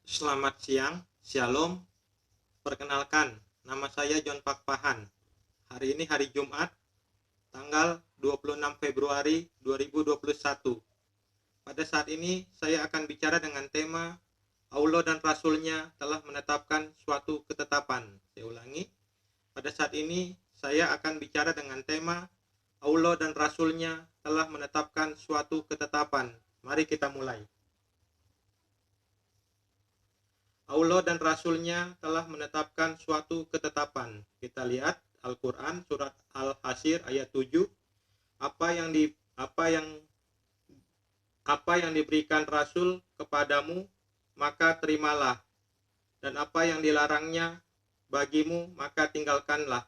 Selamat siang, Shalom. Perkenalkan, nama saya John Pakpahan. Hari ini hari Jumat, tanggal 26 Februari 2021. Pada saat ini saya akan bicara dengan tema Allah dan Rasul-Nya telah menetapkan suatu ketetapan. Saya ulangi, pada saat ini saya akan bicara dengan tema Allah dan Rasul-Nya telah menetapkan suatu ketetapan. Mari kita mulai. Allah dan Rasul-Nya telah menetapkan suatu ketetapan. Kita lihat Al-Quran surat Al-Hasyr ayat 7. Apa yang diberikan Rasul kepadamu, maka terimalah. Dan apa yang dilarangnya bagimu, maka tinggalkanlah.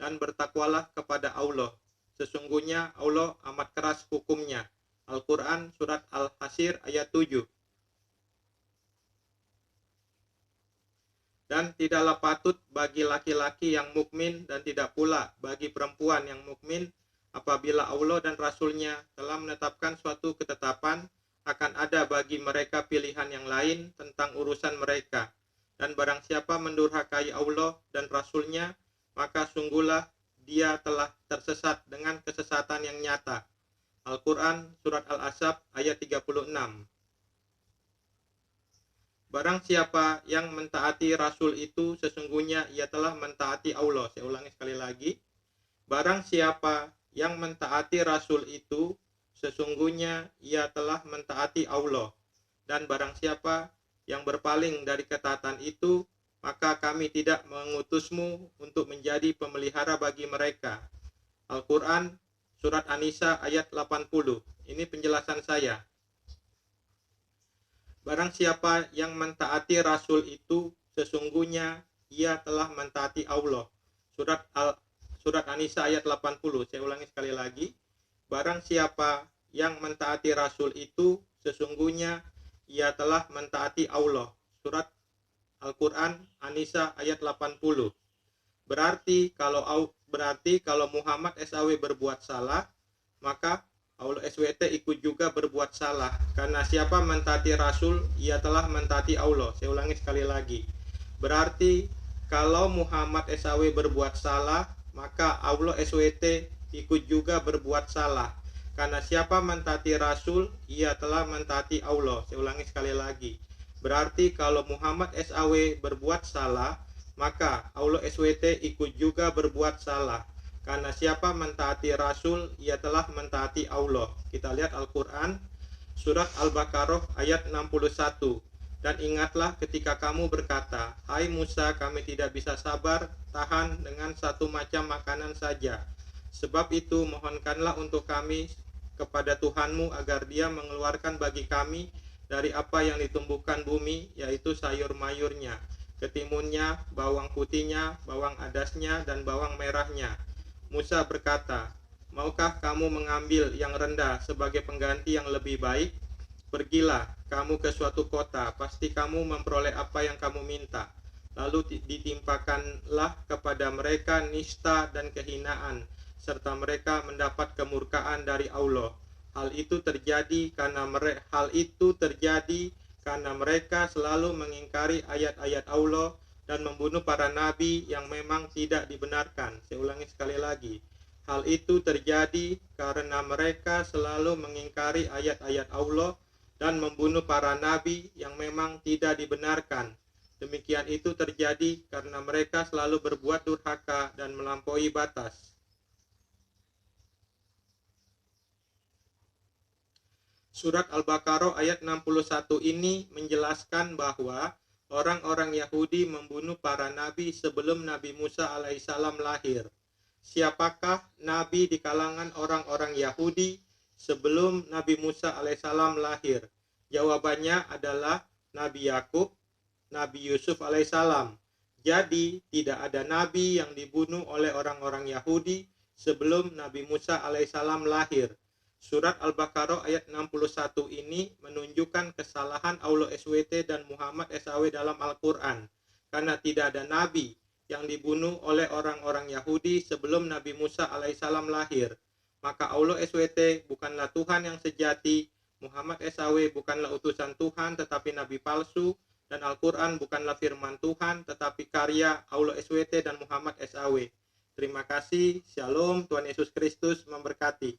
Dan bertakwalah kepada Allah. Sesungguhnya Allah amat keras hukumnya. Al-Quran surat Al-Hasyr ayat 7. Dan tidaklah patut bagi laki-laki yang mukmin dan tidak pula bagi perempuan yang mukmin apabila Allah dan Rasul-Nya telah menetapkan suatu ketetapan akan ada bagi mereka pilihan yang lain tentang urusan mereka. Dan barang siapa mendurhakai Allah dan Rasul-Nya, maka sungguhlah dia telah tersesat dengan kesesatan yang nyata. Al-Quran surat Al-Ahzab ayat 36. Barang siapa yang mentaati Rasul itu, sesungguhnya ia telah mentaati Allah. Saya ulangi sekali lagi. Barang siapa yang mentaati Rasul itu, sesungguhnya ia telah mentaati Allah. Dan barang siapa yang berpaling dari ketaatan itu, maka kami tidak mengutusmu untuk menjadi pemelihara bagi mereka. Al-Quran surat An-Nisa ayat 80. Ini penjelasan saya. Barang siapa yang mentaati Rasul itu, sesungguhnya ia telah mentaati Allah. Surat An-Nisa ayat 80. Saya ulangi sekali lagi. Barang siapa yang mentaati Rasul itu, sesungguhnya ia telah mentaati Allah. Surat Al-Quran An-Nisa ayat 80. Berarti kalau Muhammad SAW berbuat salah, maka Allah SWT ikut juga berbuat salah. Karena siapa mentaati Rasul, ia telah mentaati Allah. Saya ulangi sekali lagi. Berarti kalau Muhammad SAW berbuat salah, maka Allah SWT ikut juga berbuat salah. Karena siapa mentaati Rasul, ia telah mentaati Allah. Saya ulangi sekali lagi. Berarti kalau Muhammad SAW berbuat salah, maka Allah SWT ikut juga berbuat salah. Karena siapa mentaati Rasul, ia telah mentaati Allah. Kita lihat Al-Quran, surat Al-Baqarah ayat 61. Dan ingatlah ketika kamu berkata, hai Musa, kami tidak bisa sabar, tahan dengan satu macam makanan saja. Sebab itu mohonkanlah untuk kami kepada Tuhanmu agar dia mengeluarkan bagi kami dari apa yang ditumbuhkan bumi, yaitu sayur mayurnya, ketimunnya, bawang putihnya, bawang adasnya, dan bawang merahnya. Musa berkata, maukah kamu mengambil yang rendah sebagai pengganti yang lebih baik? Pergilah kamu ke suatu kota, pasti kamu memperoleh apa yang kamu minta. Lalu ditimpakanlah kepada mereka nista dan kehinaan, serta mereka mendapat kemurkaan dari Allah. Hal itu terjadi karena mereka selalu mengingkari ayat-ayat Allah dan membunuh para nabi yang memang tidak dibenarkan. Saya ulangi sekali lagi. Hal itu terjadi karena mereka selalu mengingkari ayat-ayat Allah dan membunuh para nabi yang memang tidak dibenarkan. Demikian itu terjadi karena mereka selalu berbuat durhaka dan melampaui batas. Surat Al-Baqarah ayat 61 ini menjelaskan bahwa orang-orang Yahudi membunuh para nabi sebelum Nabi Musa alaihissalam lahir. Siapakah nabi di kalangan orang-orang Yahudi sebelum Nabi Musa alaihissalam lahir? Jawabannya adalah Nabi Yakub, Nabi Yusuf alaihissalam. Jadi tidak ada nabi yang dibunuh oleh orang-orang Yahudi sebelum Nabi Musa alaihissalam lahir. Surat Al-Baqarah ayat 61 ini menunjukkan kesalahan Allah SWT dan Muhammad SAW dalam Al-Quran. Karena tidak ada nabi yang dibunuh oleh orang-orang Yahudi sebelum Nabi Musa alaihissalam lahir. Maka Allah SWT bukanlah Tuhan yang sejati, Muhammad SAW bukanlah utusan Tuhan tetapi nabi palsu, dan Al-Quran bukanlah firman Tuhan, tetapi karya Aulo SWT dan Muhammad SAW. Terima kasih. Shalom. Tuhan Yesus Kristus memberkati.